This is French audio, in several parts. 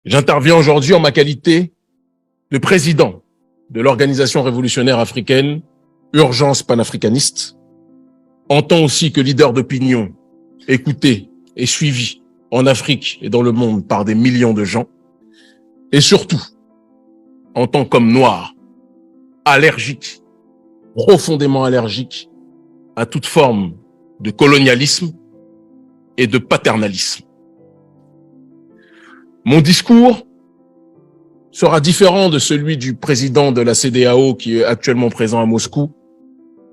J'interviens aujourd'hui en ma qualité de président de l'Organisation révolutionnaire africaine, Urgence panafricaniste, en tant aussi que leader d'opinion, écouté et suivi en Afrique et dans le monde par des millions de gens, et surtout en tant qu'homme noir, allergique, profondément allergique à toute forme de colonialisme et de paternalisme. Mon discours sera différent de celui du président de la CEDEAO qui est actuellement présent à Moscou,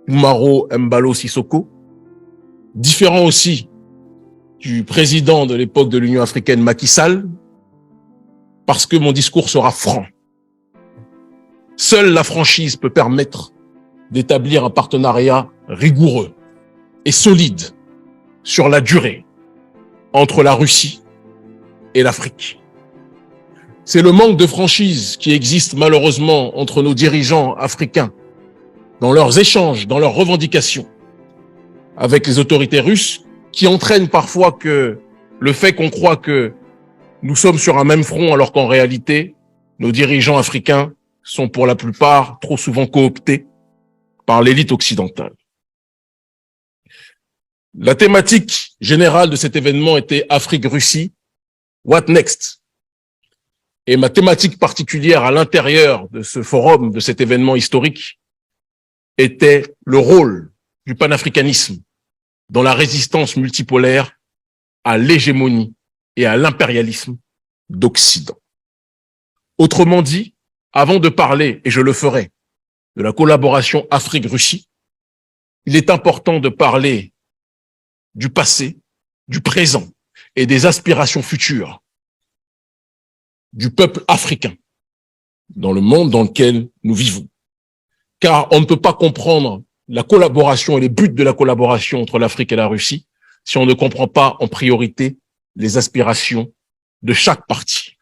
Umaro Embalo Sissoko, différent aussi du président de l'époque de l'Union africaine Macky Sall, parce que mon discours sera franc. Seule la franchise peut permettre d'établir un partenariat rigoureux et solide sur la durée entre la Russie et l'Afrique. C'est le manque de franchise qui existe malheureusement entre nos dirigeants africains dans leurs échanges, dans leurs revendications avec les autorités russes qui entraîne parfois que le fait qu'on croit que nous sommes sur un même front alors qu'en réalité, nos dirigeants africains sont pour la plupart trop souvent cooptés par l'élite occidentale. La thématique générale de cet événement était Afrique-Russie, what next? Et ma thématique particulière à l'intérieur de ce forum, de cet événement historique, était le rôle du panafricanisme dans la résistance multipolaire à l'hégémonie et à l'impérialisme d'Occident. Autrement dit, avant de parler, et je le ferai, de la collaboration Afrique-Russie, il est important de parler du passé, du présent et des aspirations futures du peuple africain dans le monde dans lequel nous vivons. Car on ne peut pas comprendre la collaboration et les buts de la collaboration entre l'Afrique et la Russie si on ne comprend pas en priorité les aspirations de chaque partie.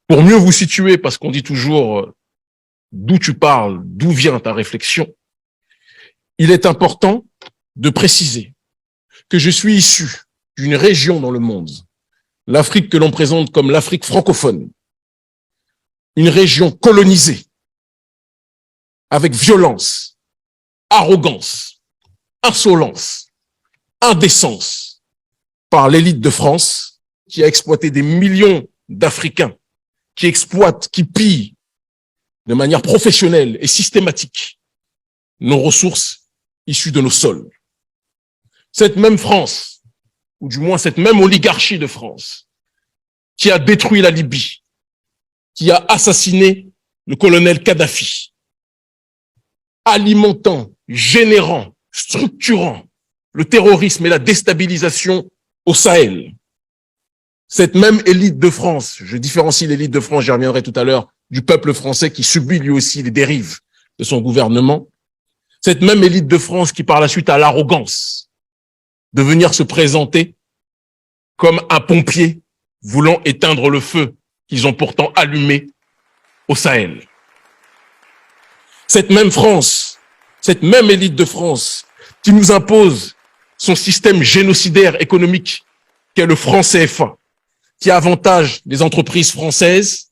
Pour mieux vous situer, parce qu'on dit toujours d'où tu parles, d'où vient ta réflexion, il est important de préciser que je suis issu d'une région dans le monde, l'Afrique que l'on présente comme l'Afrique francophone, une région colonisée, avec violence, arrogance, insolence, indécence, par l'élite de France, qui a exploité des millions d'Africains, qui exploite, qui pille de manière professionnelle et systématique nos ressources issues de nos sols. Cette même France, ou du moins cette même oligarchie de France, qui a détruit la Libye, qui a assassiné le colonel Kadhafi, alimentant, générant, structurant le terrorisme et la déstabilisation au Sahel. Cette même élite de France, je différencie l'élite de France, j'y reviendrai tout à l'heure, du peuple français qui subit lui aussi les dérives de son gouvernement. Cette même élite de France qui par la suite a l'arrogance de venir se présenter comme un pompier voulant éteindre le feu qu'ils ont pourtant allumé au Sahel. Cette même France, cette même élite de France qui nous impose son système génocidaire économique qu'est le franc CFA, qui avantage les entreprises françaises,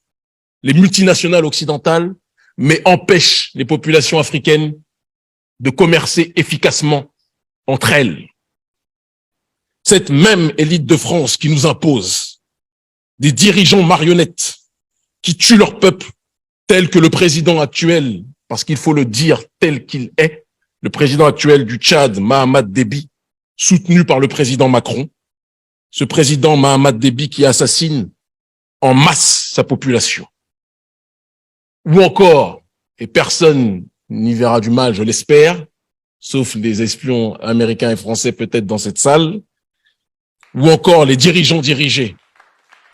les multinationales occidentales, mais empêche les populations africaines de commercer efficacement entre elles. Cette même élite de France qui nous impose des dirigeants marionnettes qui tuent leur peuple, tel que le président actuel, parce qu'il faut le dire tel qu'il est, le président actuel du Tchad, Mahamat Déby, soutenu par le président Macron, ce président Mahamat Déby qui assassine en masse sa population. Ou encore, et personne n'y verra du mal, je l'espère, sauf les espions américains et français peut-être dans cette salle, ou encore les dirigeants dirigés,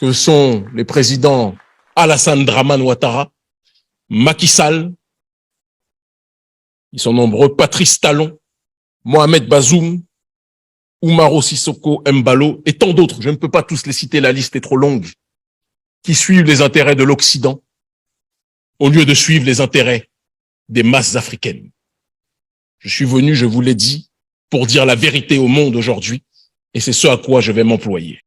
que sont les présidents Alassane Dramane Ouattara, Macky Sall, ils sont nombreux, Patrice Talon, Mohamed Bazoum, Umaro Sissoko Embalo et tant d'autres, je ne peux pas tous les citer, la liste est trop longue, qui suivent les intérêts de l'Occident au lieu de suivre les intérêts des masses africaines. Je suis venu, je vous l'ai dit, pour dire la vérité au monde aujourd'hui, et c'est ce à quoi je vais m'employer.